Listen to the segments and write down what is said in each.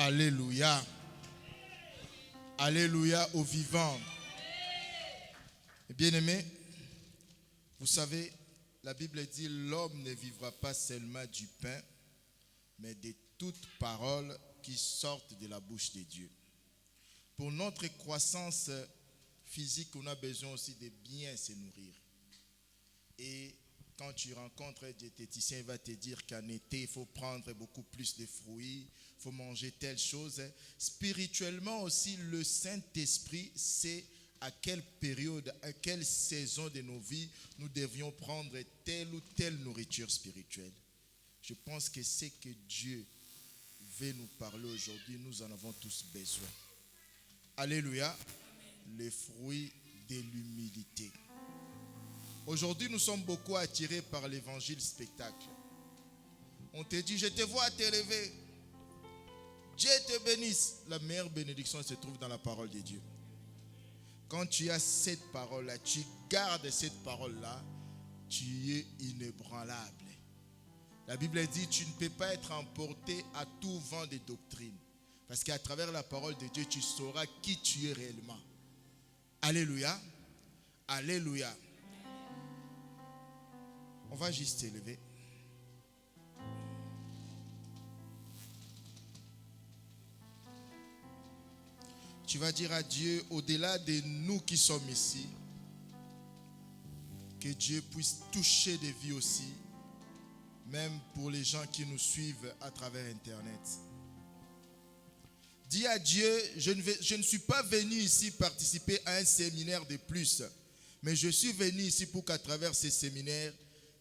Alléluia. Alléluia au vivant. Bien-aimés, vous savez, la Bible dit l'homme ne vivra pas seulement du pain, mais de toutes paroles qui sortent de la bouche de Dieu. Pour notre croissance physique, on a besoin aussi de bien se nourrir. Et quand tu rencontres un diététicien, il va te dire qu'en été, il faut prendre beaucoup plus de fruits, il faut manger telle chose. Spirituellement aussi, le Saint-Esprit sait à quelle période, à quelle saison de nos vies nous devrions prendre telle ou telle nourriture spirituelle. Je pense que c'est que Dieu veut nous parler aujourd'hui, nous en avons tous besoin. Alléluia, les fruits de l'humilité. Aujourd'hui, nous sommes beaucoup attirés par l'évangile spectacle. On te dit, je te vois t'élever. Dieu te bénisse. La meilleure bénédiction se trouve dans la parole de Dieu. Quand tu as cette parole-là, tu gardes cette parole-là, tu es inébranlable. La Bible dit, tu ne peux pas être emporté à tout vent de doctrine. Parce qu'à travers la parole de Dieu, tu sauras qui tu es réellement. Alléluia. Alléluia. On va juste s'élever. Tu vas dire à Dieu, au-delà de nous qui sommes ici, que Dieu puisse toucher des vies aussi, même pour les gens qui nous suivent à travers Internet. Dis à Dieu, je ne suis pas venu ici participer à un séminaire de plus, mais je suis venu ici pour qu'à travers ces séminaires,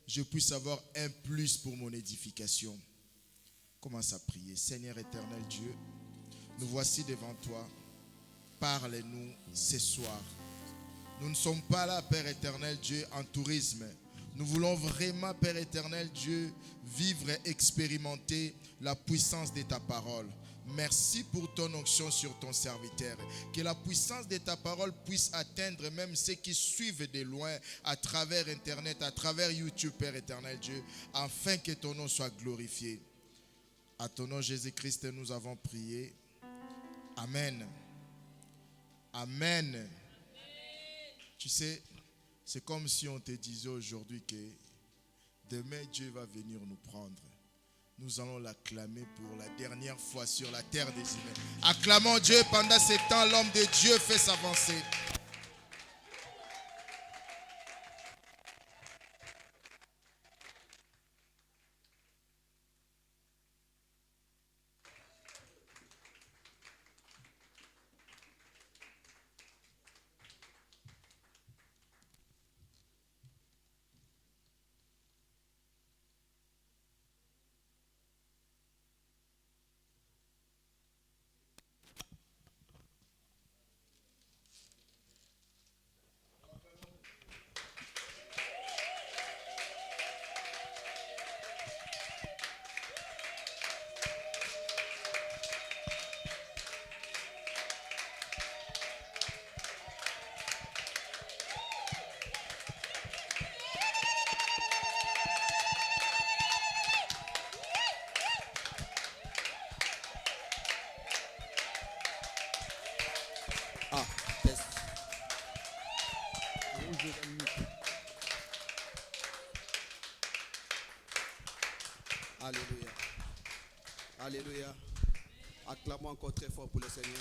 je puisse avoir un plus pour mon édification. Commence à prier. Seigneur éternel Dieu, nous voici devant toi. Parle-nous ce soir. Nous ne sommes pas là, Père éternel Dieu, en tourisme. Nous voulons vraiment, Père éternel Dieu, vivre et expérimenter la puissance de ta parole. Merci pour ton onction sur ton serviteur. Que la puissance de ta parole puisse atteindre même ceux qui suivent de loin à travers Internet, à travers YouTube, Père éternel Dieu, afin que ton nom soit glorifié. À ton nom, Jésus-Christ, nous avons prié. Amen. Amen. Tu sais, c'est comme si on te disait aujourd'hui que demain Dieu va venir nous prendre. Nous allons l'acclamer pour la dernière fois sur la terre des humains. Acclamons Dieu pendant ce temps, l'homme de Dieu fait s'avancer. Ah, test. Alléluia. Alléluia. Acclamons encore très fort pour le Seigneur.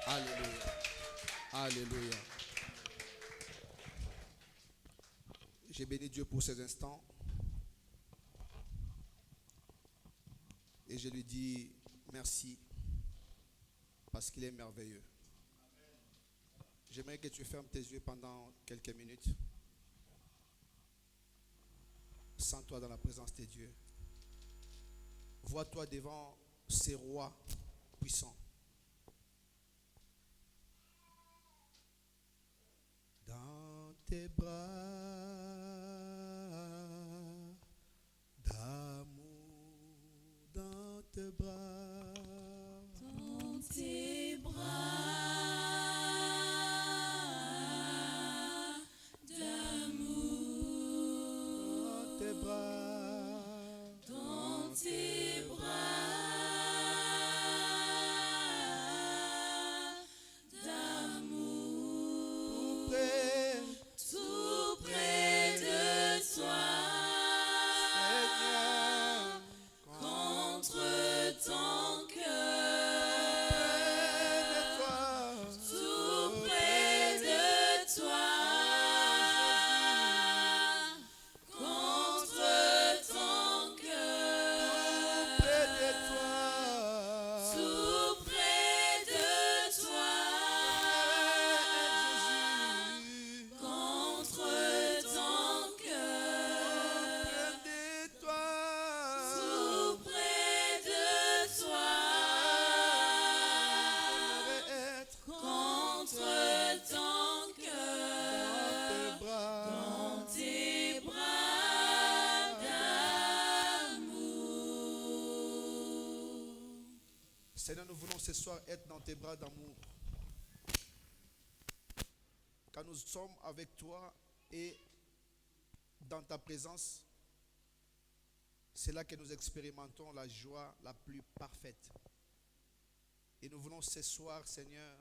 Alléluia. Alléluia. J'ai béni Dieu pour ces instants. Et je lui dis merci parce qu'il est merveilleux. J'aimerais que tu fermes tes yeux pendant quelques minutes. Sens-toi dans la présence de Dieu. Vois-toi devant ces rois puissants. Dans tes bras d'amour, dans tes bras. Dans tes bras d'amour, Dans tes bras, dans tes Seigneur, nous voulons ce soir être dans tes bras d'amour. Quand nous sommes avec toi et dans ta présence, c'est là que nous expérimentons la joie la plus parfaite. Et nous voulons ce soir, Seigneur,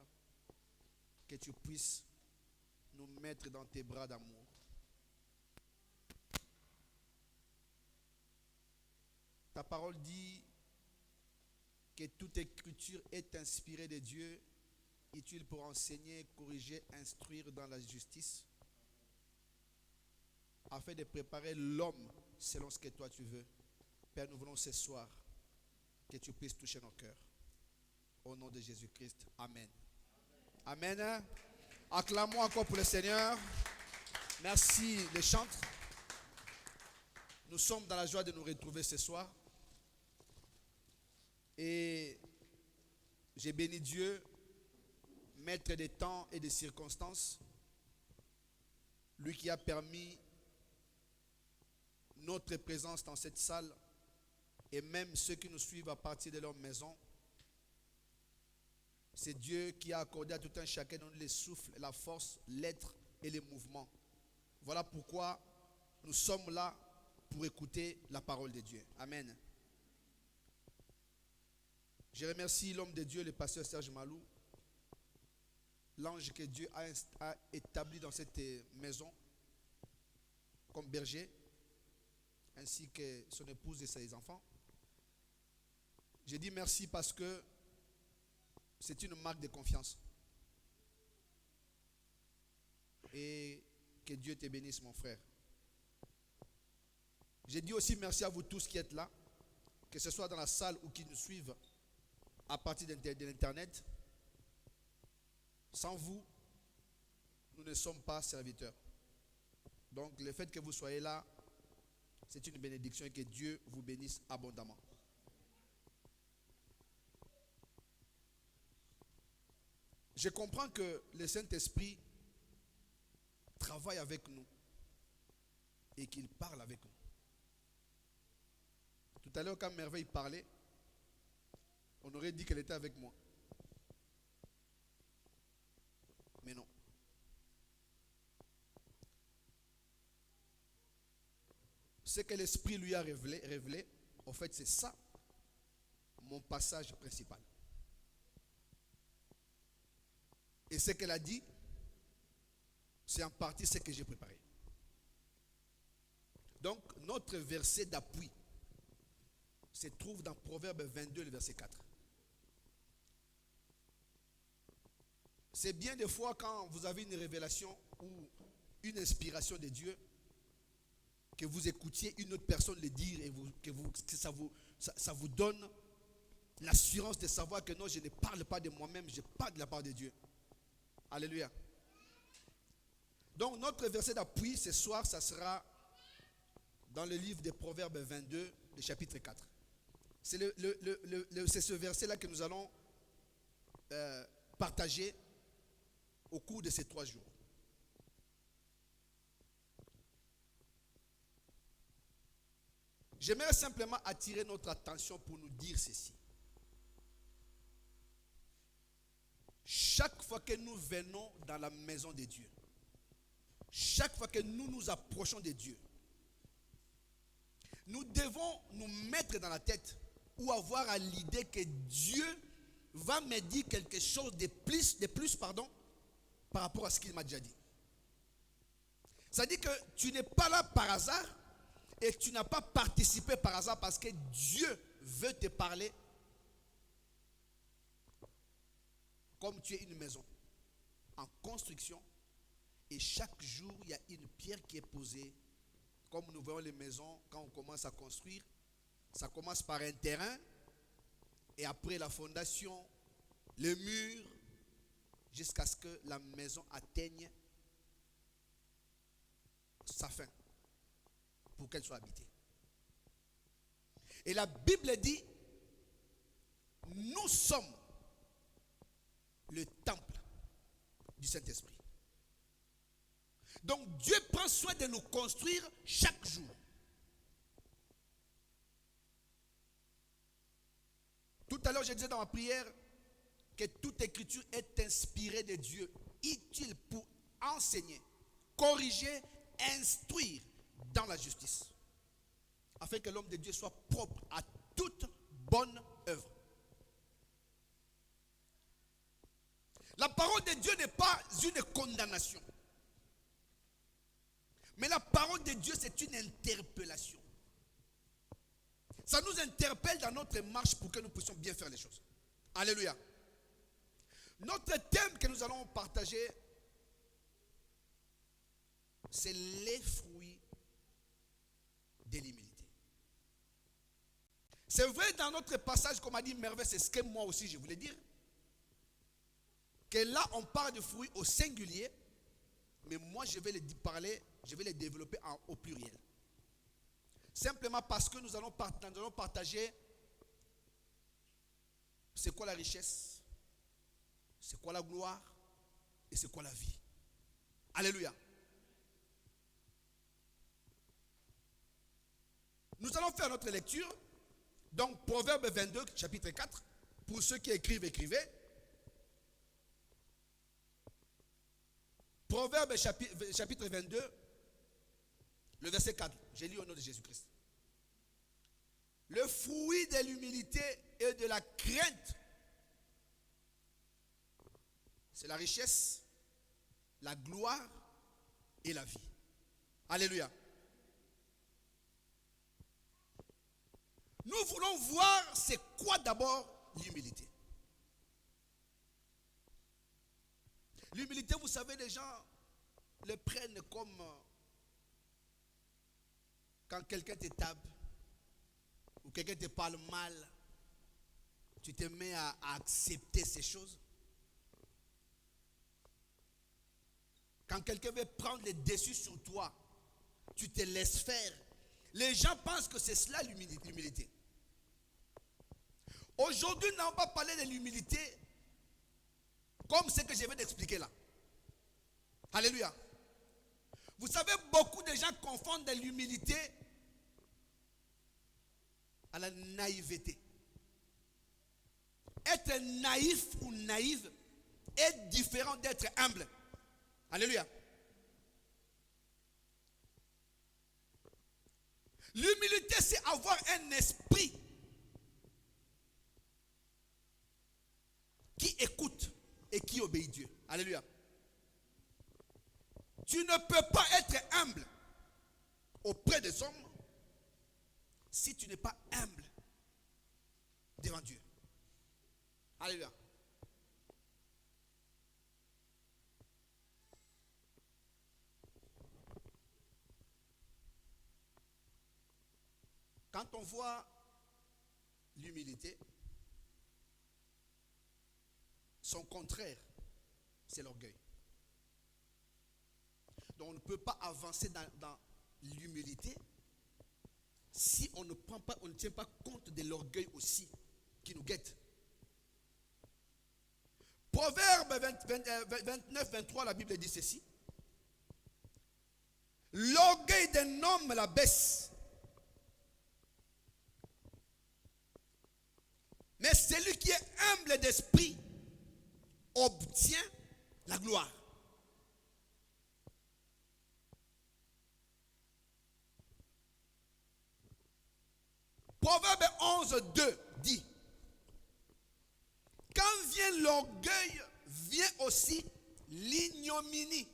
que tu puisses nous mettre dans tes bras d'amour. Ta parole dit que toute écriture est inspirée de Dieu, utile pour enseigner, corriger, instruire dans la justice, afin de préparer l'homme selon ce que toi tu veux. Père, nous voulons ce soir que tu puisses toucher nos cœurs. Au nom de Jésus-Christ. Amen. Amen. Acclamons encore pour le Seigneur. Merci les chantres. Nous sommes dans la joie de nous retrouver ce soir. Et j'ai béni Dieu, maître des temps et des circonstances, lui qui a permis notre présence dans cette salle et même ceux qui nous suivent à partir de leur maison. C'est Dieu qui a accordé à tout un chacun de nous les souffles, la force, l'être et les mouvements. Voilà pourquoi nous sommes là pour écouter la parole de Dieu. Amen. Je remercie l'homme de Dieu, le pasteur Serge Malou, l'ange que Dieu a établi dans cette maison comme berger, ainsi que son épouse et ses enfants. Je dis merci parce que c'est une marque de confiance. Et que Dieu te bénisse, mon frère. Je dis aussi merci à vous tous qui êtes là, que ce soit dans la salle ou qui nous suivent à partir de l'Internet. Sans vous, nous ne sommes pas serviteurs. Donc le fait que vous soyez là, c'est une bénédiction et que Dieu vous bénisse abondamment. Je comprends que le Saint-Esprit travaille avec nous et qu'il parle avec nous. Tout à l'heure, quand Merveille parlait, on aurait dit qu'elle était avec moi. Mais non. Ce que l'Esprit lui a révélé, en fait, c'est ça, mon passage principal. Et ce qu'elle a dit, c'est en partie ce que j'ai préparé. Donc, notre verset d'appui se trouve dans Proverbe 22, le verset 4. C'est bien des fois quand vous avez une révélation ou une inspiration de Dieu, que vous écoutiez une autre personne le dire et que ça vous donne l'assurance de savoir que non, je ne parle pas de moi-même, je parle de la part de Dieu. Alléluia. Donc notre verset d'appui ce soir, ça sera dans le livre des Proverbes 22, le chapitre 4. C'est ce verset-là que nous allons partager au cours de ces 3 jours. J'aimerais simplement attirer notre attention pour nous dire ceci. Chaque fois que nous venons dans la maison de Dieu, chaque fois que nous nous approchons de Dieu, nous devons nous mettre dans la tête ou avoir à l'idée que Dieu va me dire quelque chose de plus par rapport à ce qu'il m'a déjà dit. C'est-à-dire que tu n'es pas là par hasard et tu n'as pas participé par hasard parce que Dieu veut te parler. Comme tu es une maison en construction et chaque jour il y a une pierre qui est posée. Comme nous voyons les maisons, quand on commence à construire, ça commence par un terrain et après la fondation, les murs, jusqu'à ce que la maison atteigne sa fin pour qu'elle soit habitée. Et la Bible dit, nous sommes le temple du Saint-Esprit. Donc Dieu prend soin de nous construire chaque jour. Tout à l'heure, je disais dans ma prière que toute écriture est inspirée de Dieu, utile pour enseigner, corriger, instruire dans la justice, afin que l'homme de Dieu soit propre à toute bonne œuvre. La parole de Dieu n'est pas une condamnation, mais la parole de Dieu, c'est une interpellation. Ça nous interpelle dans notre marche pour que nous puissions bien faire les choses. Alléluia. Notre thème que nous allons partager, c'est les fruits de l'humilité. C'est vrai dans notre passage, comme a dit Merveille, c'est ce que moi aussi je voulais dire, que là on parle de fruits au singulier, mais moi je vais les développer au pluriel. Simplement parce que nous allons partager c'est quoi la richesse, c'est quoi la gloire et c'est quoi la vie. Alléluia. Nous allons faire notre lecture. Donc Proverbe 22, chapitre 4. Pour ceux qui écrivent, écrivez. Proverbe chapitre 22, le verset 4. J'ai lu au nom de Jésus-Christ. Le fruit de l'humilité et de la crainte, c'est la richesse, la gloire et la vie. Alléluia. Nous voulons voir c'est quoi d'abord l'humilité. L'humilité, vous savez, les gens le prennent comme quand quelqu'un te tape ou quelqu'un te parle mal, tu te mets à accepter ces choses. Quand quelqu'un veut prendre le dessus sur toi, tu te laisses faire. Les gens pensent que c'est cela l'humilité. Aujourd'hui, nous n'allons pas parler de l'humilité comme ce que je viens d'expliquer là. Alléluia. Vous savez, beaucoup de gens confondent l'humilité à la naïveté. Être naïf ou naïve est différent d'être humble. Alléluia. L'humilité, c'est avoir un esprit qui écoute et qui obéit Dieu. Alléluia. Tu ne peux pas être humble auprès des hommes si tu n'es pas humble devant Dieu. Alléluia. Quand on voit l'humilité, son contraire, c'est l'orgueil. Donc on ne peut pas avancer dans l'humilité si on ne tient pas compte de l'orgueil aussi qui nous guette. Proverbe 29, 23, la Bible dit ceci. L'orgueil d'un homme la baisse, mais celui qui est humble d'esprit obtient la gloire. Proverbe 11, 2 dit, quand vient l'orgueil, vient aussi l'ignominie,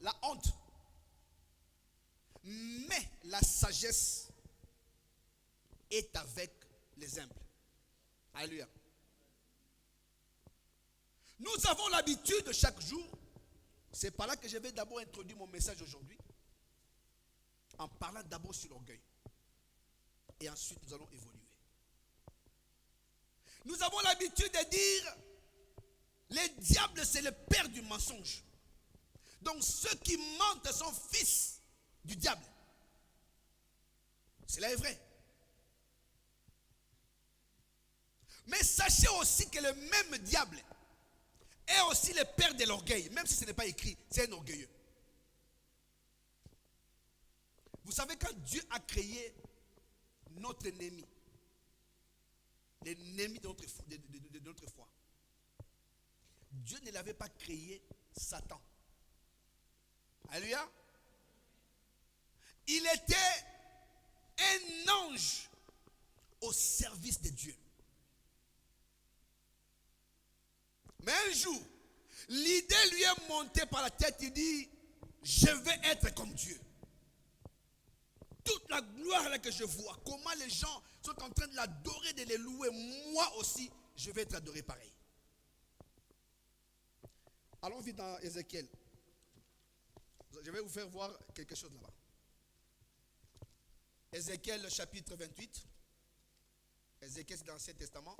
la honte. Mais la sagesse est avec les humbles. Alléluia. Nous avons l'habitude de chaque jour, c'est par là que je vais d'abord introduire mon message aujourd'hui, en parlant d'abord sur l'orgueil. Et ensuite, nous allons évoluer. Nous avons l'habitude de dire, le diable, c'est le père du mensonge. Donc, ceux qui mentent sont fils du diable. Cela est vrai. Mais sachez aussi que le même diable est aussi le père de l'orgueil, même si ce n'est pas écrit, c'est un orgueilleux. Vous savez, quand Dieu a créé notre ennemi, l'ennemi de notre foi. Dieu ne l'avait pas créé Satan. Alléluia. Il était un ange au service de Dieu. Mais un jour, l'idée lui est montée par la tête. Il dit, je vais être comme Dieu. Toute la gloire là que je vois, comment les gens sont en train de l'adorer, de les louer, moi aussi, je vais être adoré pareil. Allons vite dans Ézéchiel. Je vais vous faire voir quelque chose là-bas. Ézéchiel chapitre 28. Ézéchiel, c'est dans l'Ancien Testament.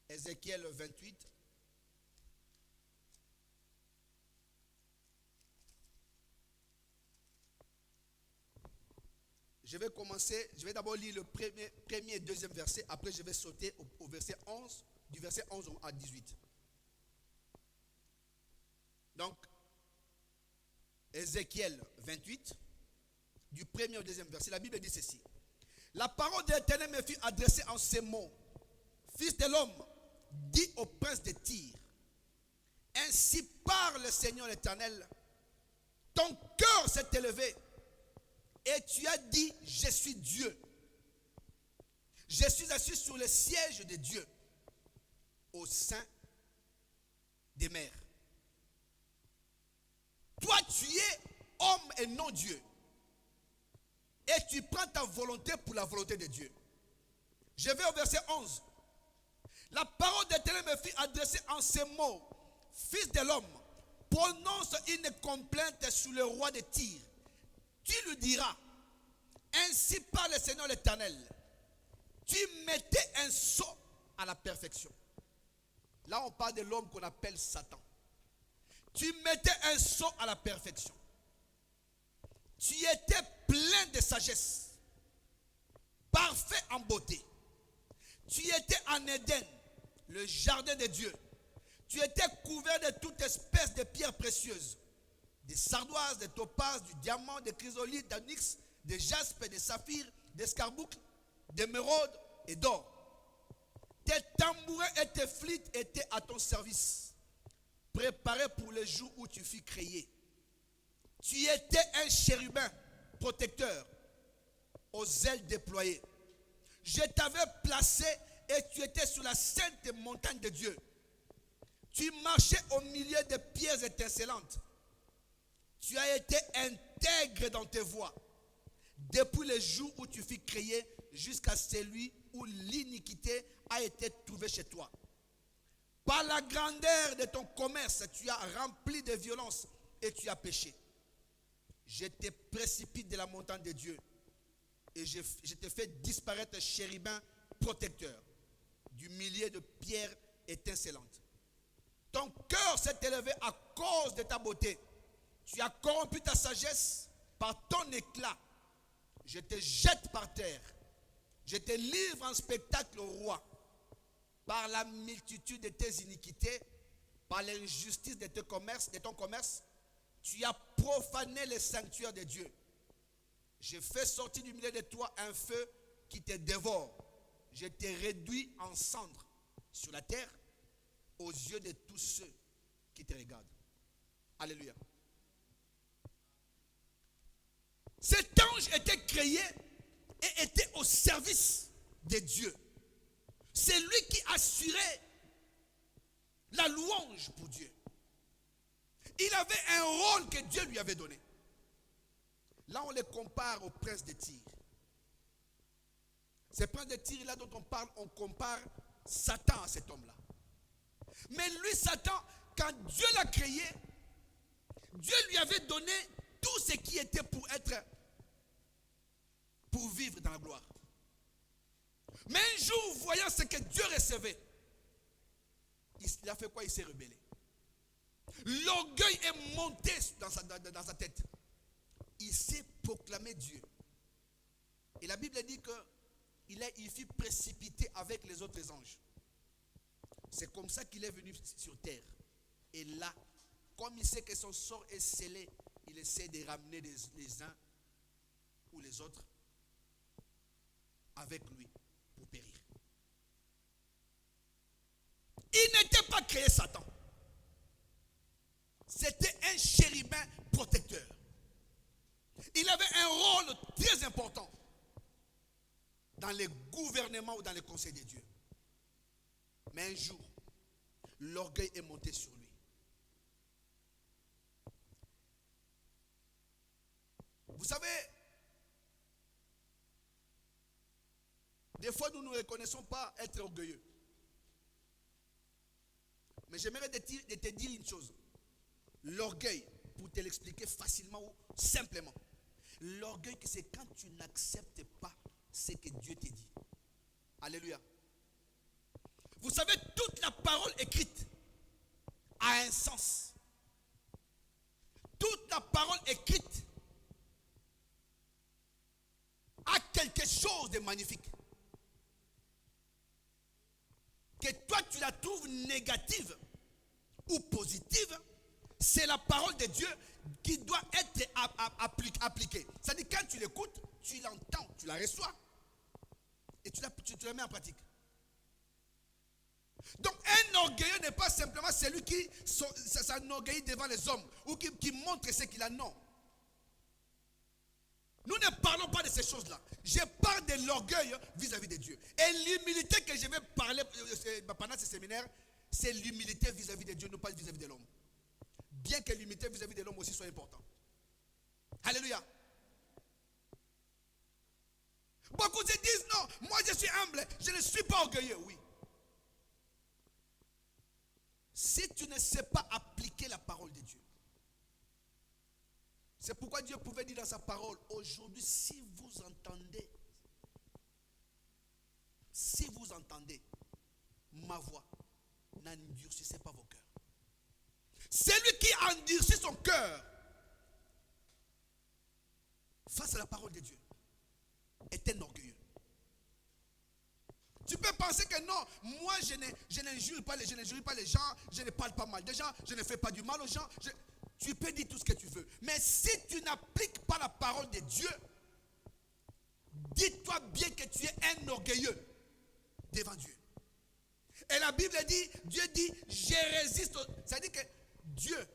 Ézéchiel 28. Je vais d'abord lire le premier et deuxième verset, après je vais sauter au verset 11, du verset 11 à 18. Donc, Ézéchiel 28, du premier au deuxième verset, la Bible dit ceci. La parole de l'Éternel me fut adressée en ces mots. Fils de l'homme, dis au prince de Tyr, ainsi parle le Seigneur l'Éternel, ton cœur s'est élevé, et tu as dit, je suis Dieu. Je suis assis sur le siège de Dieu, au sein des mers. Toi, tu es homme et non Dieu. Et tu prends ta volonté pour la volonté de Dieu. Je vais au verset 11. La parole de l'Éternel me fit adresser en ces mots. Fils de l'homme, prononce une complainte sur le roi de Tyr. Tu lui diras, ainsi parle le Seigneur l'Éternel. Tu mettais un sceau à la perfection. Là, on parle de l'homme qu'on appelle Satan. Tu mettais un sceau à la perfection. Tu étais plein de sagesse, parfait en beauté. Tu étais en Éden, le jardin de Dieu. Tu étais couvert de toute espèce de pierres précieuses, des sardoises, des topazes, du diamant, des chrysolites, d'onyx, des jaspes, des saphirs, des scarboucles, d'émeraudes et d'or. Tes tambourins et tes flûtes étaient à ton service, préparés pour le jour où tu fus créé. Tu étais un chérubin protecteur aux ailes déployées. Je t'avais placé et tu étais sur la sainte montagne de Dieu. Tu marchais au milieu de pierres étincelantes. Tu as été intègre dans tes voies depuis le jour où tu fus créé jusqu'à celui où l'iniquité a été trouvée chez toi. Par la grandeur de ton commerce, tu as rempli de violence et tu as péché. Je te précipite de la montagne de Dieu et je te fais disparaître chérubin protecteur du milieu de pierres étincelantes. Ton cœur s'est élevé à cause de ta beauté. Tu as corrompu ta sagesse par ton éclat. Je te jette par terre. Je te livre en spectacle au roi. Par la multitude de tes iniquités, par l'injustice de ton commerce, tu as profané le sanctuaire de Dieu. Je fais sortir du milieu de toi un feu qui te dévore. Je te réduis en cendres sur la terre aux yeux de tous ceux qui te regardent. Alléluia. Cet ange était créé et était au service de Dieu. C'est lui qui assurait la louange pour Dieu. Il avait un rôle que Dieu lui avait donné. Là, on le compare au prince de Tyr. Ce prince de Tyr là dont on parle, on compare Satan à cet homme-là. Mais lui, Satan, quand Dieu l'a créé, Dieu lui avait donné tout ce qui était pour vivre dans la gloire. Mais un jour, voyant ce que Dieu recevait, il a fait quoi? Il s'est rebellé. L'orgueil est monté dans sa tête. Il s'est proclamé Dieu. Et la Bible dit qu'il fut précipité avec les autres anges. C'est comme ça qu'il est venu sur terre. Et là, comme il sait que son sort est scellé, il essaie de ramener les uns ou les autres avec lui pour périr. Il n'était pas créé Satan. C'était un chérubin protecteur. Il avait un rôle très important dans les gouvernements ou dans les conseils de Dieu. Mais un jour, l'orgueil est monté sur lui. Vous savez, des fois nous ne reconnaissons pas être orgueilleux. Mais j'aimerais te dire une chose. L'orgueil, pour te l'expliquer facilement ou simplement, l'orgueil, c'est quand tu n'acceptes pas ce que Dieu te dit. Alléluia. Vous savez, toute la parole écrite a un sens. Toute la parole écrite a quelque chose de magnifique. Que toi tu la trouves négative ou positive, c'est la parole de Dieu qui doit être appliquée. C'est-à-dire quand tu l'écoutes, tu l'entends, tu la reçois et tu la mets en pratique. Donc un orgueilleux n'est pas simplement celui qui s'enorgueillit devant les hommes ou qui montre ce qu'il a, non. Nous ne parlons pas de ces choses-là. Je parle de l'orgueil vis-à-vis de Dieu. Et l'humilité que je vais parler pendant ce séminaire, c'est l'humilité vis-à-vis de Dieu, non pas vis-à-vis de l'homme. Bien que l'humilité vis-à-vis de l'homme aussi soit importante. Alléluia. Beaucoup se disent non, moi je suis humble, je ne suis pas orgueilleux. Oui. Si tu ne sais pas appliquer la parole de Dieu, c'est pourquoi Dieu pouvait dire dans sa parole, aujourd'hui, si vous entendez ma voix, n'endurcissez pas vos cœurs. Celui qui endurcit son cœur face à la parole de Dieu est un orgueilleux. Tu peux penser que non, moi je n'injure pas les gens, je ne parle pas mal des gens, je ne fais pas du mal aux gens. Tu peux dire tout ce que tu veux. Mais si tu n'appliques pas la parole de Dieu, dis-toi bien que tu es un orgueilleux devant Dieu. Et la Bible dit, Dieu dit, je résiste. Ça veut dire que Dieu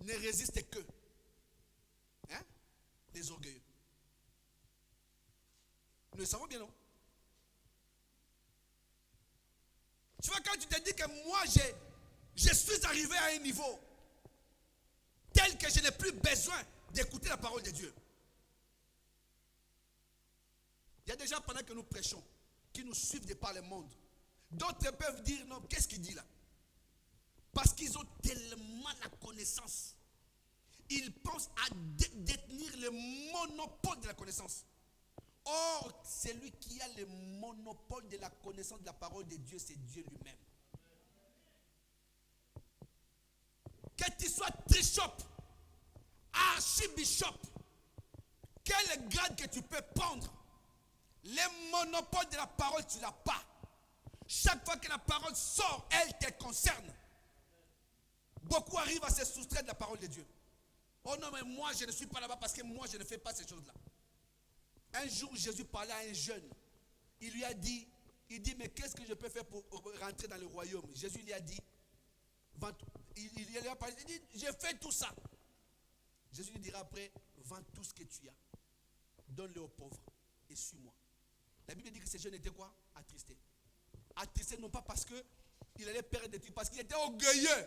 ne résiste que les orgueilleux. Nous le savons bien, non? Tu vois, quand tu te dis que moi, je suis arrivé à un niveau tel que je n'ai plus besoin d'écouter la parole de Dieu. Il y a des gens pendant que nous prêchons qui nous suivent de par le monde. D'autres peuvent dire non, qu'est-ce qu'il dit là? Parce qu'ils ont tellement la connaissance. Ils pensent à détenir le monopole de la connaissance. Or, celui qui a le monopole de la connaissance de la parole de Dieu, c'est Dieu lui-même. Que tu sois trishop, archibishop, quel grade que tu peux prendre, le monopole de la parole, tu ne l'as pas. Chaque fois que la parole sort, elle te concerne. Beaucoup arrivent à se soustraire de la parole de Dieu. Oh non, mais moi je ne suis pas là-bas parce que moi je ne fais pas ces choses-là. Un jour, Jésus parlait à un jeune. Il lui a dit, mais qu'est-ce que je peux faire pour rentrer dans le royaume? Jésus lui a dit, il lui a parlé, il dit, j'ai fait tout ça. Jésus lui dira après, vends tout ce que tu as, donne-le aux pauvres et suis-moi. La Bible dit que ce jeune était quoi? Attristé. Attristé non pas parce qu'il allait perdre des trucs, parce qu'il était orgueilleux.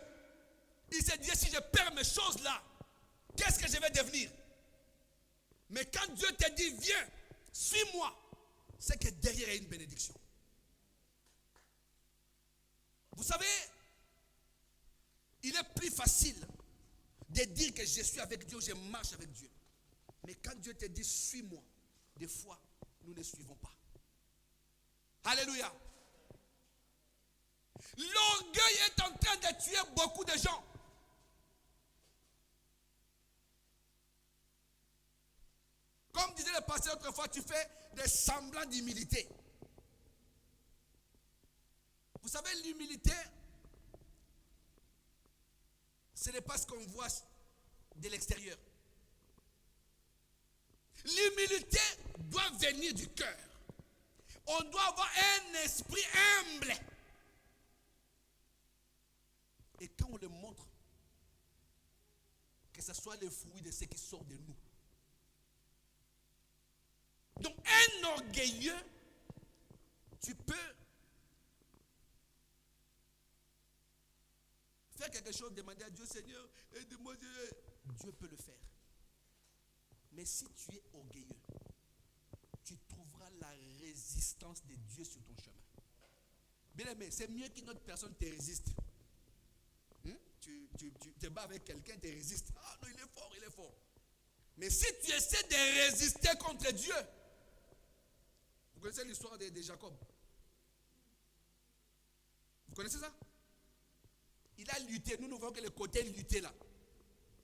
Il s'est dit, si je perds mes choses là, qu'est-ce que je vais devenir? Mais quand Dieu te dit, viens, suis-moi, c'est que derrière il y a une bénédiction. Vous savez, il est plus facile de dire que je suis avec Dieu, je marche avec Dieu. Mais quand Dieu te dit, suis-moi, des fois, nous ne suivons pas. Alléluia. L'orgueil est en train de tuer beaucoup de gens. Comme disait le pasteur autrefois, tu fais des semblants d'humilité. Vous savez, l'humilité, ce n'est pas ce qu'on voit de l'extérieur. L'humilité venir du cœur. On doit avoir un esprit humble. Et quand on le montre, que ce soit le fruit de ce qui sort de nous. Donc un orgueilleux, tu peux faire quelque chose, demander à Dieu, Seigneur, aide-moi. Dieu peut le faire. Mais si tu es orgueilleux, tu trouveras la résistance de Dieu sur ton chemin. Bien aimé, c'est mieux qu'une autre personne te résiste. Tu te bats avec quelqu'un, te résiste. Ah non, il est fort, il est fort. Mais si tu essaies de résister contre Dieu, vous connaissez l'histoire de Jacob? Vous connaissez ça? Il a lutté, nous voyons que le côté lutté là.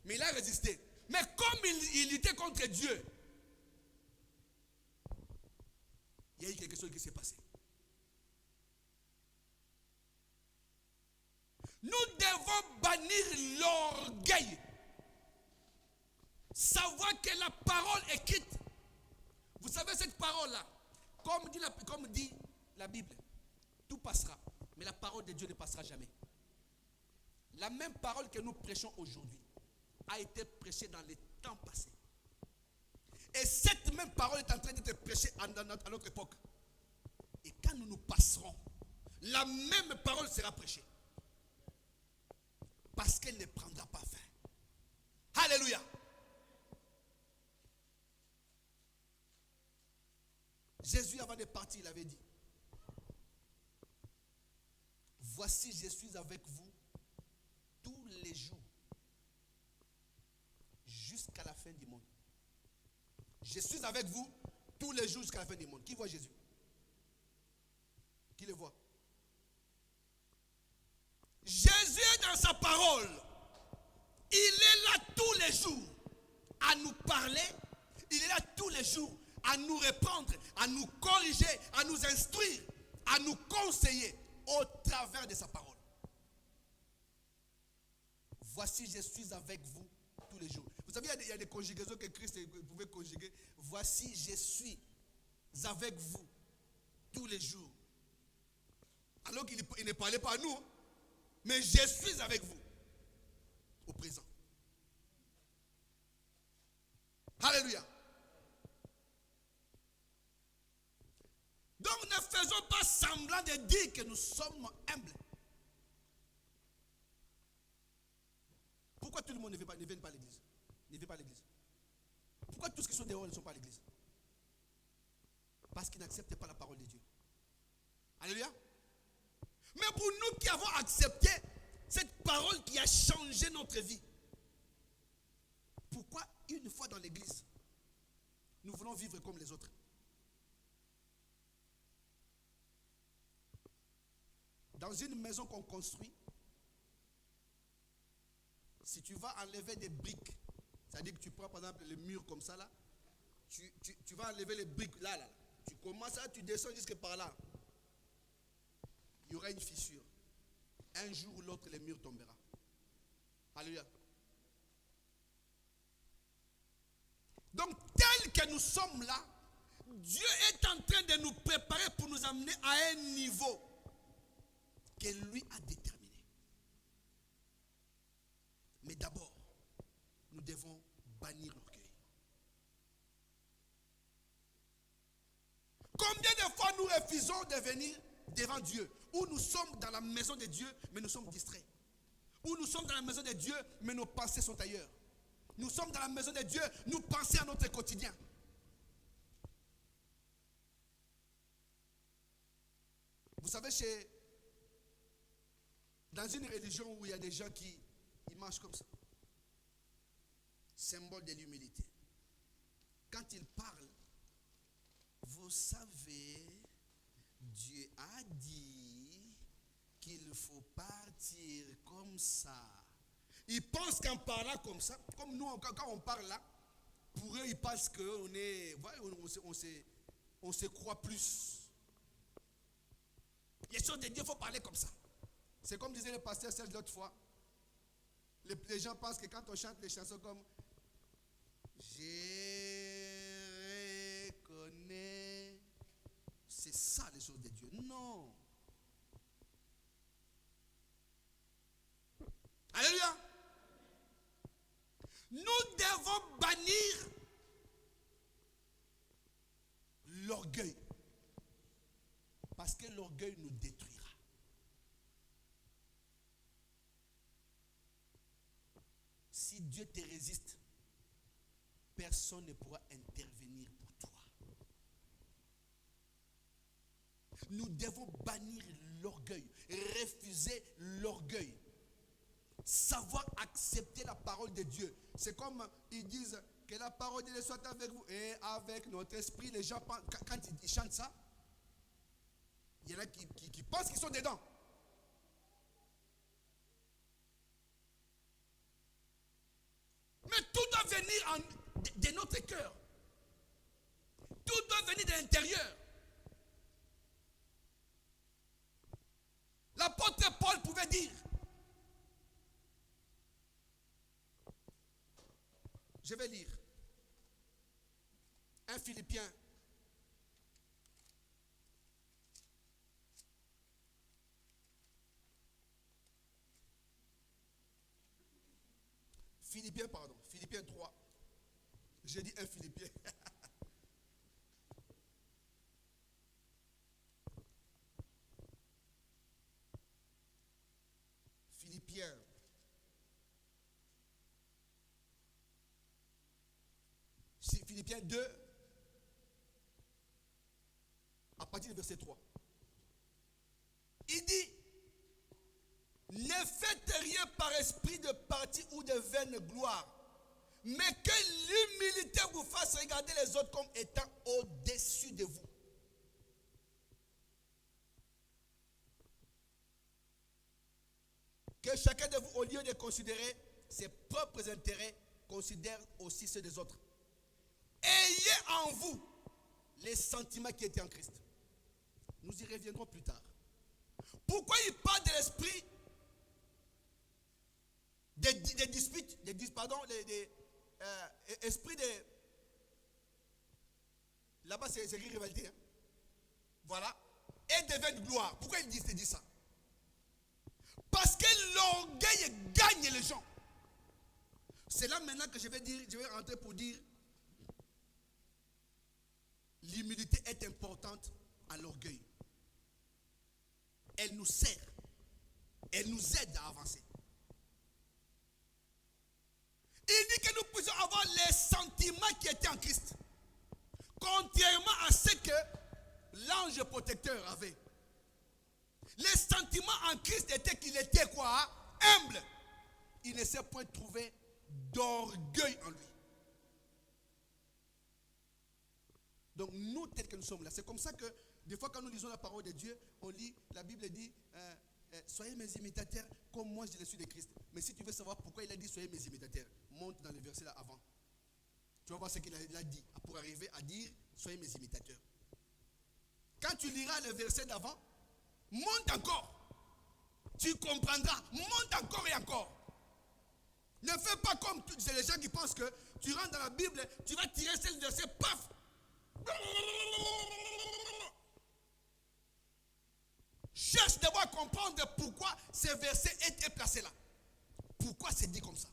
Mais il a résisté. Mais comme il luttait contre Dieu, il y a eu quelque chose qui s'est passé. Nous devons bannir l'orgueil. Savoir que la parole écrite, vous savez cette parole-là, comme dit la Bible, tout passera, mais la parole de Dieu ne passera jamais. La même parole que nous prêchons aujourd'hui a été prêchée dans les temps passés. Et cette même parole est en train d'être prêchée à notre époque. Et quand nous passerons, la même parole sera prêchée. Parce qu'elle ne prendra pas fin. Alléluia. Jésus, avant de partir, il avait dit, voici, je suis avec vous tous les jours jusqu'à la fin du monde. Je suis avec vous tous les jours jusqu'à la fin du monde. Qui voit Jésus? Qui le voit? Jésus est dans sa parole. Il est là tous les jours à nous parler. Il est là tous les jours à nous répondre, à nous corriger, à nous instruire, à nous conseiller au travers de sa parole. Voici, je suis avec vous tous les jours. Vous savez, il y a des conjugaisons que Christ pouvait conjuguer. Voici, je suis avec vous tous les jours. Alors qu'il ne parlait pas à nous, mais je suis avec vous au présent. Alléluia. Donc ne faisons pas semblant de dire que nous sommes humbles. Pourquoi tout le monde ne vient pas à l'église? Ne vient pas à l'église. Pourquoi tous ceux qui sont dehors ne sont pas à l'église? Parce qu'ils n'acceptent pas la parole de Dieu. Alléluia. Mais pour nous qui avons accepté cette parole qui a changé notre vie, pourquoi une fois dans l'église, nous voulons vivre comme les autres? Dans une maison qu'on construit, si tu vas enlever des briques, c'est-à-dire que tu prends par exemple le mur comme ça là, tu vas enlever les briques là, tu commences là, tu descends jusque par là, il y aura une fissure. Un jour ou l'autre, le mur tombera. Alléluia. Donc, tel que nous sommes là, Dieu est en train de nous préparer pour nous amener à un niveau que lui a déterminé. Mais d'abord, nous devons bannir l'orgueil. Combien de fois nous refusons de venir devant Dieu, où nous sommes dans la maison de Dieu, mais nous sommes distraits. Où nous sommes dans la maison de Dieu, mais nos pensées sont ailleurs. Nous sommes dans la maison de Dieu, nous pensons à notre quotidien. Vous savez, dans une religion où il y a des gens qui marchent comme ça, symbole de l'humilité. Quand ils parlent, vous savez, Dieu a dit qu'il faut partir comme ça. Ils pensent qu'en parlant comme ça, comme nous, quand on parle là, pour eux, ils pensent qu'on est, on se croit plus. Les choses de Dieu, il faut parler comme ça. C'est comme disait le pasteur Serge l'autre fois. Les gens pensent que quand on chante les chansons comme « Je reconnais choses de Dieu. Non. Alléluia. Nous devons bannir l'orgueil. Parce que l'orgueil nous détruira. Si Dieu te résiste, personne ne pourra intervenir pour toi. Nous devons bannir l'orgueil, refuser l'orgueil, savoir accepter la parole de Dieu. C'est comme ils disent que la parole de Dieu soit avec vous et avec notre esprit. Les gens, quand ils chantent ça, il y en a qui pensent qu'ils sont dedans. Mais tout doit venir de notre cœur. Tout doit venir de l'intérieur. L'apôtre Paul pouvait dire, je vais lire 1 Philippiens Philippiens 3. J'ai dit 1 Philippiens. Philippiens 2, à partir du verset 3. Il dit, ne faites rien par esprit de parti ou de vaine gloire, mais que l'humilité vous fasse regarder les autres comme étant au-dessus de vous. Que chacun de vous, au lieu de considérer ses propres intérêts, considère aussi ceux des autres. Ayez en vous les sentiments qui étaient en Christ. Nous y reviendrons plus tard. Pourquoi il parle de l'esprit des disputes, esprit de... Là-bas, c'est écrit rivalité. Hein? Voilà. Et de vaine gloire. Pourquoi il dit ça? Parce que l'orgueil gagne les gens. C'est là maintenant que je vais rentrer pour dire l'humilité est importante à l'orgueil. Elle nous sert. Elle nous aide à avancer. Il dit que nous puissions avoir les sentiments qui étaient en Christ. Contrairement à ce que l'ange protecteur avait. Les sentiments en Christ étaient qu'il était quoi? Humble. Il ne s'est point trouvé d'orgueil en lui. Donc nous, tels que nous sommes là, c'est comme ça que des fois quand nous lisons la parole de Dieu, on lit, la Bible dit, soyez mes imitateurs comme moi je le suis de Christ. Mais si tu veux savoir pourquoi il a dit soyez mes imitateurs, monte dans le verset là avant. Tu vas voir ce qu'il a dit pour arriver à dire soyez mes imitateurs. Quand tu liras le verset d'avant, monte encore. Tu comprendras. Monte encore et encore. Ne fais pas comme c'est les gens qui pensent que tu rentres dans la Bible, tu vas tirer ce verset, paf. Cherche d'abord à comprendre pourquoi ce verset était placé là. Pourquoi c'est dit comme ça.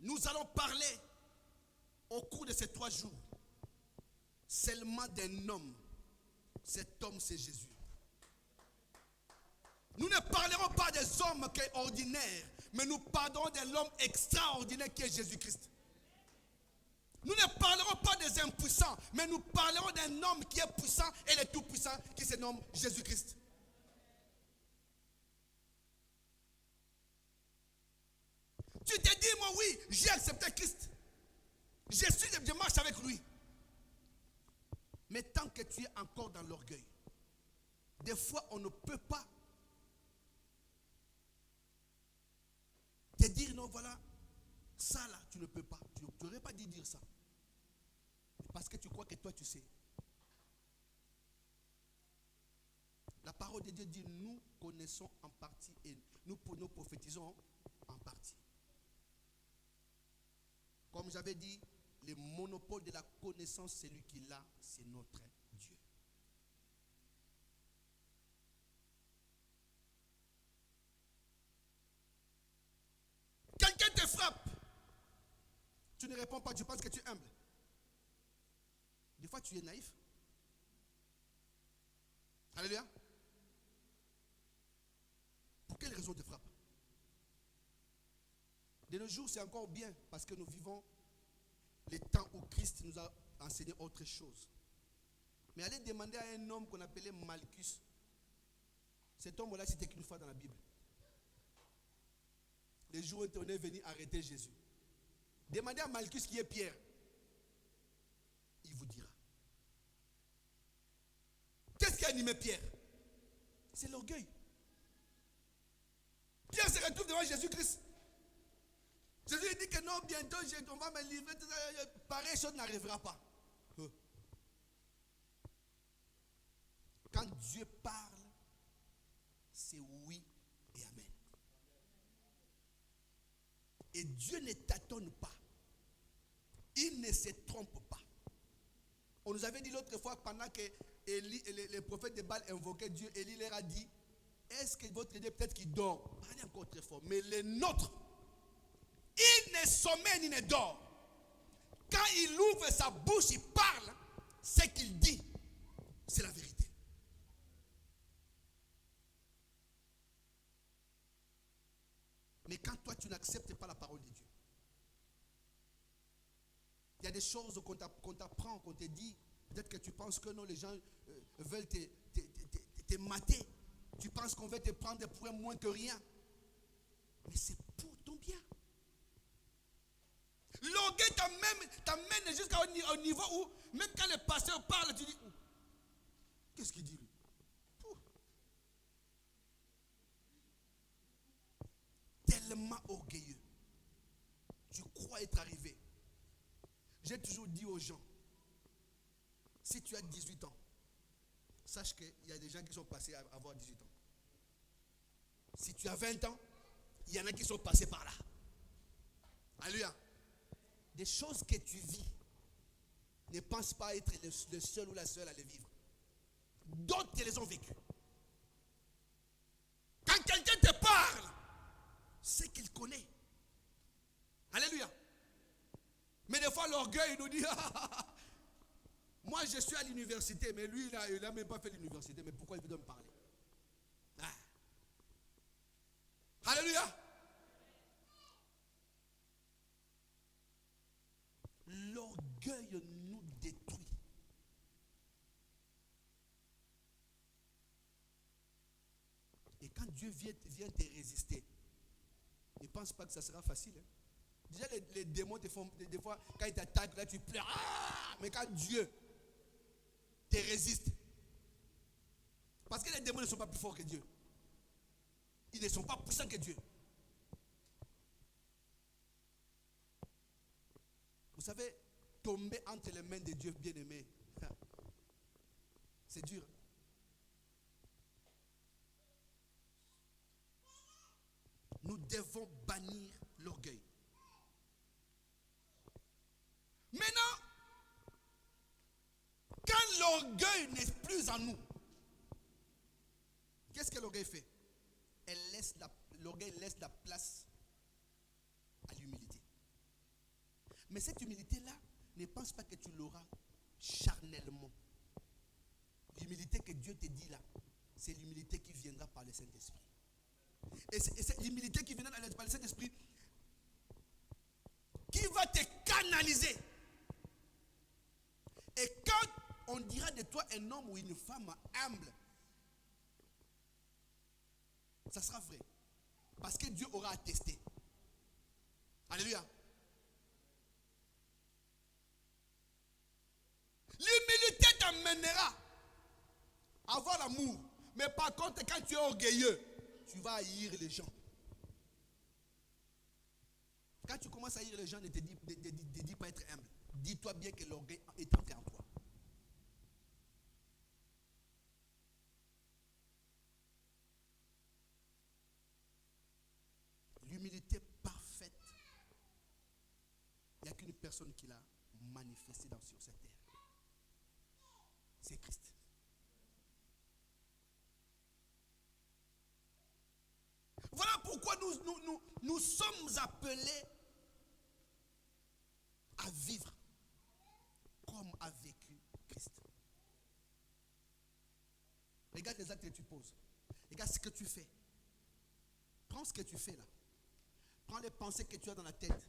Nous allons parler au cours de ces 3 jours seulement d'un homme. Cet homme, c'est Jésus. Nous ne parlerons pas des hommes qui sont ordinaires, mais nous parlerons de l'homme extraordinaire qui est Jésus-Christ. Nous ne parlerons pas des impuissants, mais nous parlerons d'un homme qui est puissant et le tout-puissant qui se nomme Jésus-Christ. Tu te dis, moi oui, j'ai accepté Christ. Je marche avec lui. Mais tant que tu es encore dans l'orgueil, des fois on ne peut pas te dire non, voilà, ça là, tu ne peux pas. Tu n'aurais pas dû dire ça. Parce que tu crois que toi tu sais. La parole de Dieu dit, nous connaissons en partie et nous prophétisons en partie. Comme j'avais dit, le monopole de la connaissance, celui qui l'a, c'est notre Dieu. Quelqu'un te frappe. Tu ne réponds pas, tu penses que tu es humble. Des fois, tu es naïf. Alléluia. Pour quelle raison te frappe? De nos jours, c'est encore bien parce que nous vivons les temps où Christ nous a enseigné autre chose. Mais allez demander à un homme qu'on appelait Malchus. Cet homme-là, c'était qu'une fois dans la Bible. Les jours où on est venu arrêter Jésus. Demandez à Malchus qui est Pierre. Il vous dira. Qu'est-ce qui a animé Pierre? C'est l'orgueil. Pierre se retrouve devant Jésus-Christ. Jésus dit que non, bientôt on va me livrer. Pareille chose n'arrivera pas. Quand Dieu parle, c'est oui et amen. Et Dieu ne tâtonne pas. Il ne se trompe pas. On nous avait dit l'autre fois, pendant que les prophètes de Baal invoquaient Dieu, Élie leur a dit, est-ce que votre Dieu peut-être qu'il dort? Parlez encore très fort. Mais le nôtre, il ne sommeille ni ne dort. Quand il ouvre sa bouche, il parle, ce qu'il dit, c'est la vérité. Mais quand toi tu n'acceptes pas la parole de Dieu, il y a des choses qu'on t'apprend, qu'on te dit. Peut-être que tu penses que non, les gens veulent te mater. Tu penses qu'on va te prendre pour un moins que rien. Mais c'est pour ton bien. L'orgueil t'amène jusqu'au niveau où, même quand le pasteur parle, tu dis, qu'est-ce qu'il dit lui? Tellement orgueilleux. Tu crois être arrivé. J'ai toujours dit aux gens, si tu as 18 ans, sache qu'il y a des gens qui sont passés à avoir 18 ans. Si tu as 20 ans, il y en a qui sont passés par là. Alléluia. Des choses que tu vis, ne pense pas être le seul ou la seule à les vivre. D'autres les ont vécues. Quand quelqu'un te parle, c'est qu'il connaît. Alléluia. Mais des fois, l'orgueil nous dit, moi je suis à l'université, mais lui, il n'a même pas fait l'université, mais pourquoi il veut me parler? Alléluia. L'orgueil nous détruit. Et quand Dieu vient te résister, ne pense pas que ça sera facile. Hein? Déjà, les démons te font, des fois, quand ils t'attaquent, là, tu pleures. Mais quand Dieu te résiste, parce que les démons ne sont pas plus forts que Dieu. Ils ne sont pas puissants que Dieu. Vous savez, tomber entre les mains de Dieu bien-aimé, c'est dur. Nous devons bannir l'orgueil. Maintenant, quand l'orgueil n'est plus en nous, qu'est-ce que l'orgueil fait? L'orgueil laisse la place à l'humilité. Mais cette humilité-là, ne pense pas que tu l'auras charnellement. L'humilité que Dieu te dit là, c'est l'humilité qui viendra par le Saint-Esprit. Et c'est l'humilité qui viendra par le Saint-Esprit qui va te canaliser. Et quand on dira de toi un homme ou une femme humble, ça sera vrai. Parce que Dieu aura attesté. Alléluia. L'humilité t'amènera à avoir l'amour. Mais par contre, quand tu es orgueilleux, tu vas haïr les gens. Quand tu commences à haïr les gens, ne te dis pas être humble. Dis-toi bien que l'orgueil est entré en toi. personne qu'il a manifestée sur cette terre. C'est Christ. Voilà pourquoi nous sommes appelés à vivre comme a vécu Christ. Regarde les actes que tu poses. Regarde ce que tu fais. Prends ce que tu fais là. Prends les pensées que tu as dans la tête.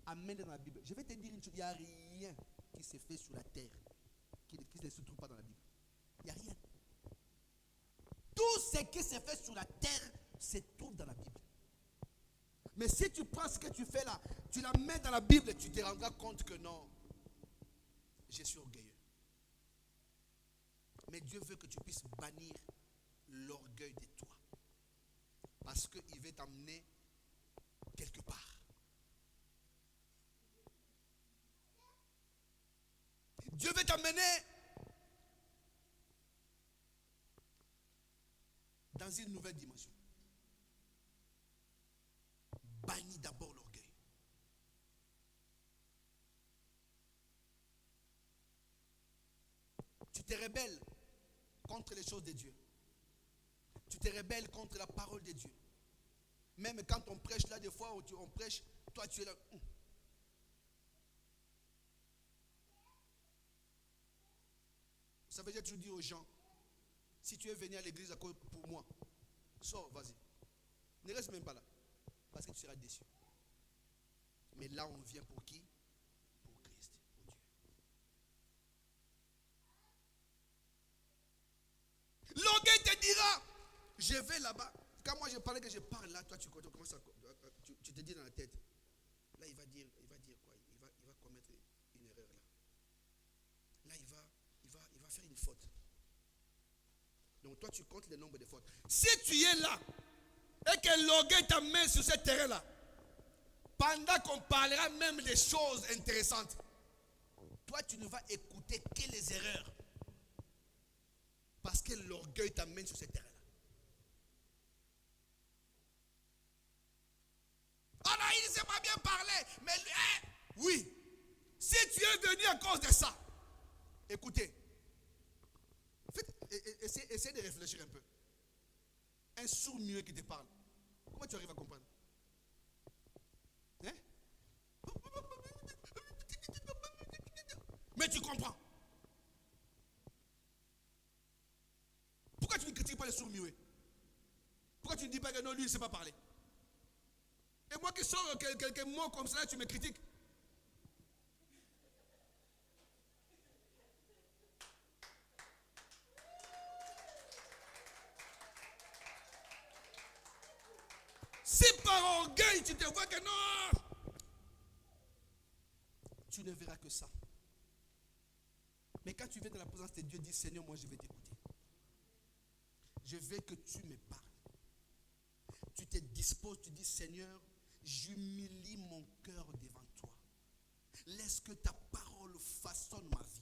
Amène-les dans la Bible. Je vais te dire une chose. Il n'y a rien qui se fait sur la terre qui ne se trouve pas dans la Bible. Il n'y a rien. Tout ce qui se fait sur la terre se trouve dans la Bible. Mais si tu prends ce que tu fais là, tu la mets dans la Bible, tu te rendras compte que non, je suis orgueilleux. Mais Dieu veut que tu puisses bannir l'orgueil de toi. Parce qu'il veut t'amener quelque part. Dieu veut t'amener dans une nouvelle dimension. Bannis d'abord l'orgueil. Tu te rebelles contre les choses de Dieu. Tu te rebelles contre la parole de Dieu. Même quand on prêche là, des fois où on prêche, toi tu es là. Vous savez, j'ai toujours dit aux gens, si tu es venu à l'église à cause pour moi, sors, vas-y. Ne reste même pas là. Parce que tu seras déçu. Mais là, on vient pour qui? Pour Christ, pour Dieu. L'orgueil te dira, je vais là-bas. Quand moi je parlais que je parle là, toi tu commences à, tu te dis dans la tête. Là, il va dire quoi? Il va commettre une erreur là. Là, il va faire une faute. Donc toi, tu comptes le nombre de fautes. Si tu es là, et que l'orgueil t'amène sur ce terrain-là, pendant qu'on parlera même des choses intéressantes, toi tu ne vas écouter que les erreurs. Parce que l'orgueil t'amène sur ce terrain-là. Ah là, il ne sait pas bien parler. Mais oui, si tu es venu à cause de ça, écoutez, essayez de réfléchir un peu. Un sourd-muet qui te parle. Comment tu arrives à comprendre? Hein? Mais tu comprends. Pourquoi tu ne critiques pas les sourds-muets? Pourquoi tu ne dis pas que non, lui, il ne sait pas parler? Et moi qui sors quelques mots comme ça, tu me critiques. Si par orgueil tu te vois que non, tu ne verras que ça. Mais quand tu viens dans la présence de Dieu, dis Seigneur, moi je vais t'écouter. Je veux que tu me parles. Tu te disposes, tu dis Seigneur, j'humilie mon cœur devant toi. Laisse que ta parole façonne ma vie.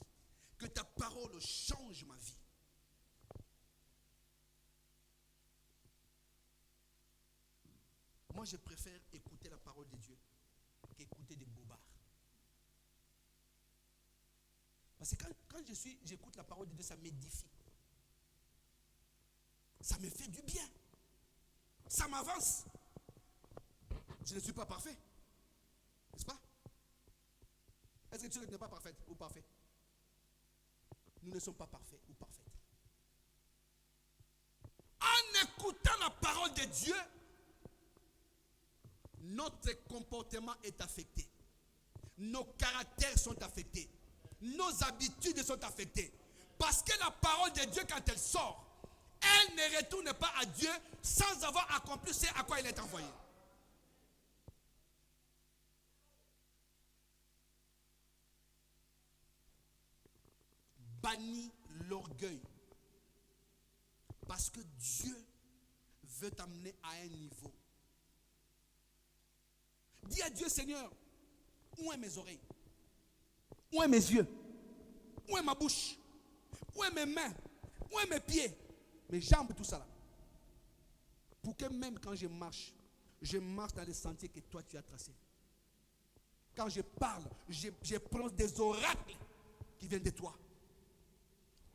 Que ta parole change ma vie. Moi, je préfère écouter la parole de Dieu qu'écouter des bobards. Parce que quand j'écoute la parole de Dieu, ça m'édifie. Ça me fait du bien. Ça m'avance. Je ne suis pas parfait. N'est-ce pas? Est-ce que tu n'es pas parfaite ou parfait? Nous ne sommes pas parfaits ou parfaites. En écoutant la parole de Dieu, notre comportement est affecté. Nos caractères sont affectés. Nos habitudes sont affectées. Parce que la parole de Dieu, quand elle sort, elle ne retourne pas à Dieu sans avoir accompli ce à quoi il est envoyé. Bannis l'orgueil. Parce que Dieu veut t'amener à un niveau. Dis à Dieu, Seigneur, où est mes oreilles? Où est mes yeux? Où est ma bouche? Où est mes mains? Où est mes pieds? Mes jambes, tout ça là. Pour que même quand je marche dans les sentiers que toi tu as tracés. quand je parle, je prononce des oracles qui viennent de toi.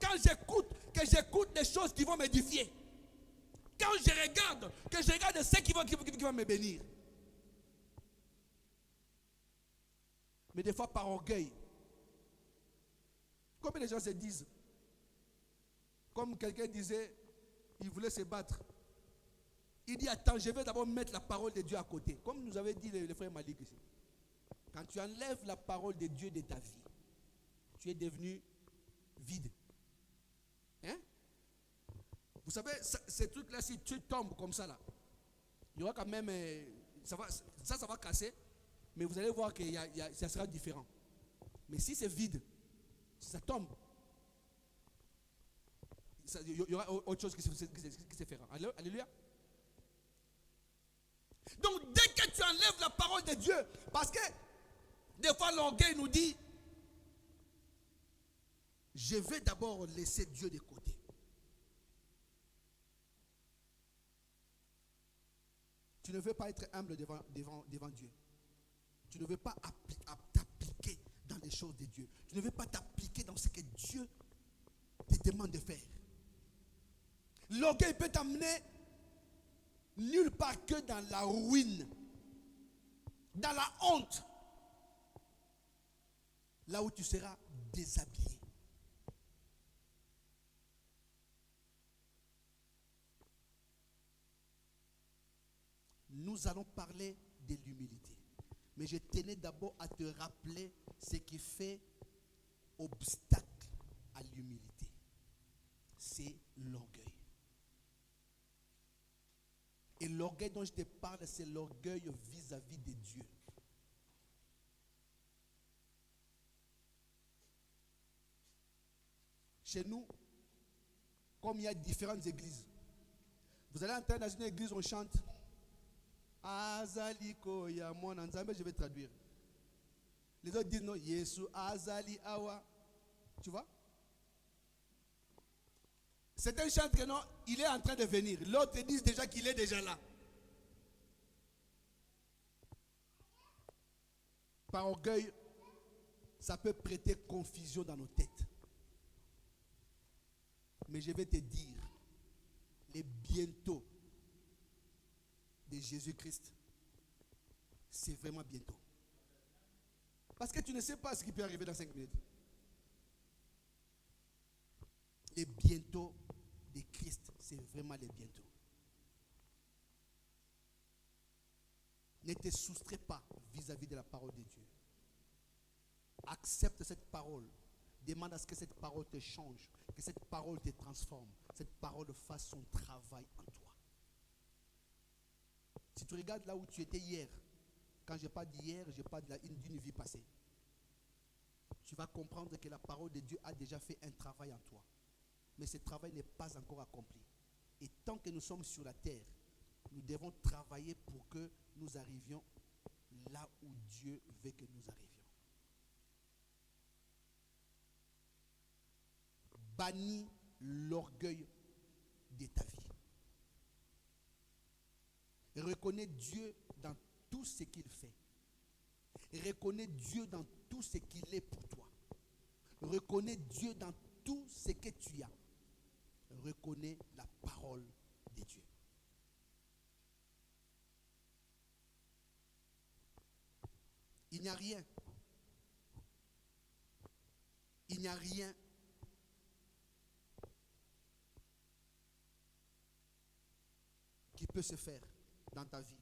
Quand j'écoute des choses qui vont m'édifier. Quand je regarde, ce qui va me bénir. Mais des fois par orgueil. Combien de gens se disent, comme quelqu'un disait, il voulait se battre. Il dit, attends, je vais d'abord mettre la parole de Dieu à côté. Comme nous avait dit le frère Malik ici. Quand tu enlèves la parole de Dieu de ta vie, tu es devenu vide. Hein? Vous savez, ces trucs-là, si tu tombes comme ça, là, il y aura quand même, ça va casser, mais vous allez voir que ça sera différent. Mais si c'est vide, si ça tombe, il y aura autre chose qui se fera. Alléluia. Donc, dès que tu enlèves la parole de Dieu, parce que des fois l'orgueil nous dit, je vais d'abord laisser Dieu de côté. Tu ne veux pas être humble devant Dieu. Tu ne veux pas t'appliquer dans les choses de Dieu. Tu ne veux pas t'appliquer dans ce que Dieu te demande de faire. L'orgueil peut t'amener nulle part que dans la ruine, dans la honte, là où tu seras déshabillé. Nous allons parler de l'humilité. Mais je tenais d'abord à te rappeler ce qui fait obstacle à l'humilité. C'est l'orgueil. Et l'orgueil dont je te parle, c'est l'orgueil vis-à-vis de Dieu. Chez nous, comme il y a différentes églises, vous allez entendre dans une église, on chante Azaliko ya mwana nzambe, je vais traduire. Les autres disent non, Yesu Azali Awa. Tu vois? Certains chantent que non, il est en train de venir. L'autre dit déjà qu'il est déjà là. Par orgueil, ça peut prêter confusion dans nos têtes. Mais je vais te dire, les bientôt de Jésus-Christ, c'est vraiment bientôt. Parce que tu ne sais pas ce qui peut arriver dans 5 minutes. Les bientôt de Christ, c'est vraiment les bientôt. Ne te soustrais pas vis-à-vis de la parole de Dieu. Accepte cette parole. Demande à ce que cette parole te change, que cette parole te transforme, cette parole fasse son travail en toi. Si tu regardes là où tu étais hier, quand je parle d'hier, je parle d'une vie passée, tu vas comprendre que la parole de Dieu a déjà fait un travail en toi. Mais ce travail n'est pas encore accompli. Et tant que nous sommes sur la terre, nous devons travailler pour que nous arrivions là où Dieu veut que nous arrivions. Bannis l'orgueil de ta vie. Reconnais Dieu dans tout ce qu'il fait. Reconnais Dieu dans tout ce qu'il est pour toi. Reconnais Dieu dans tout ce que tu as. Reconnais la parole de Dieu. Il n'y a rien. Il n'y a rien qui peut se faire dans ta vie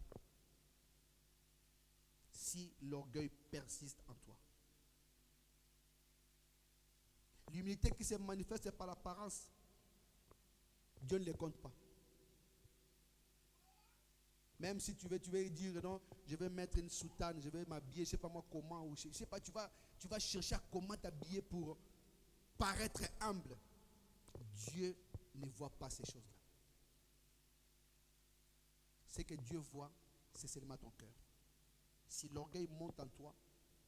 si l'orgueil persiste en toi. L'humilité qui se manifeste par l'apparence, Dieu ne les compte pas. Même si tu veux dire non, je vais mettre une soutane, je vais m'habiller, je ne sais pas moi comment, ou je ne sais pas, tu vas chercher à comment t'habiller pour paraître humble. Dieu ne voit pas ces choses-là. Ce que Dieu voit, c'est seulement ton cœur. Si l'orgueil monte en toi,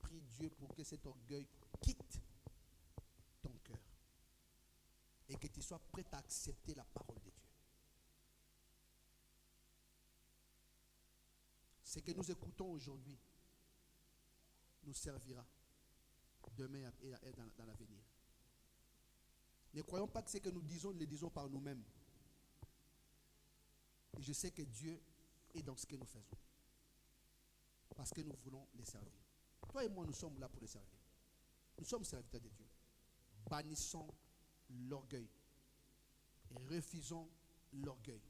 prie Dieu pour que cet orgueil quitte ton cœur et que tu sois prêt à accepter la parole de Dieu. Ce que nous écoutons aujourd'hui, nous servira demain et dans l'avenir. Ne croyons pas que ce que nous disons, nous le disons par nous-mêmes. Et je sais que Dieu est dans ce que nous faisons. Parce que nous voulons les servir. Toi et moi, nous sommes là pour les servir. Nous sommes serviteurs de Dieu. Bannissons l'orgueil. Et refusons l'orgueil.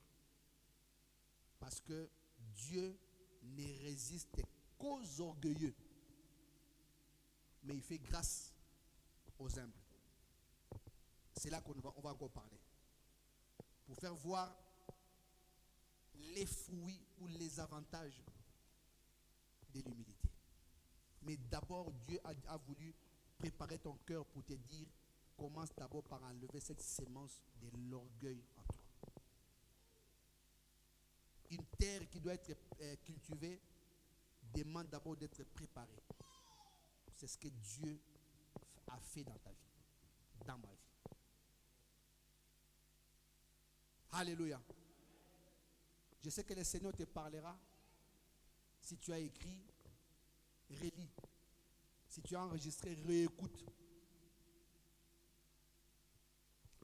Parce que Dieu ne résiste qu'aux orgueilleux. Mais il fait grâce aux humbles. C'est là qu'on va encore parler. Pour faire voir les fruits ou les avantages de l'humilité. Mais d'abord, Dieu a voulu préparer ton cœur pour te dire, commence d'abord par enlever cette sémence de l'orgueil en toi. Une terre qui doit être cultivée demande d'abord d'être préparée. C'est ce que Dieu a fait dans ta vie, dans ma vie. Alléluia. Je sais que le Seigneur te parlera. Si tu as écrit, relis. Si tu as enregistré, réécoute.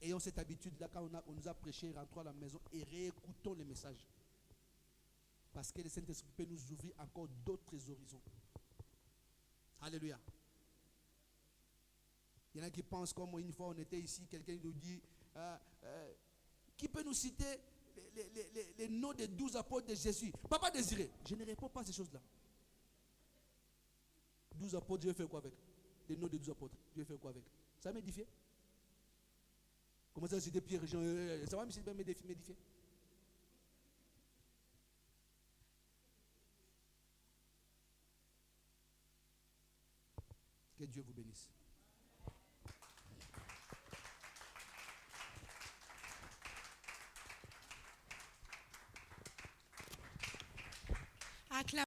Ayons cette habitude-là, quand on nous a prêché, rentrons à la maison et réécoutons les messages. Parce que le Saint-Esprit peut nous ouvrir encore d'autres horizons. Alléluia. Il y en a qui pensent, comme une fois on était ici, quelqu'un nous dit, qui peut nous citer les noms des 12 apôtres de Jésus? Papa Désiré, je ne réponds pas à ces choses-là. 12 apôtres, Dieu fait quoi avec? Les noms des 12 apôtres, Dieu fait quoi avec? Ça m'édifie? Comment ça, citer Pierre, Jean, ça va m'édifier? Que Dieu vous bénisse. Acclamez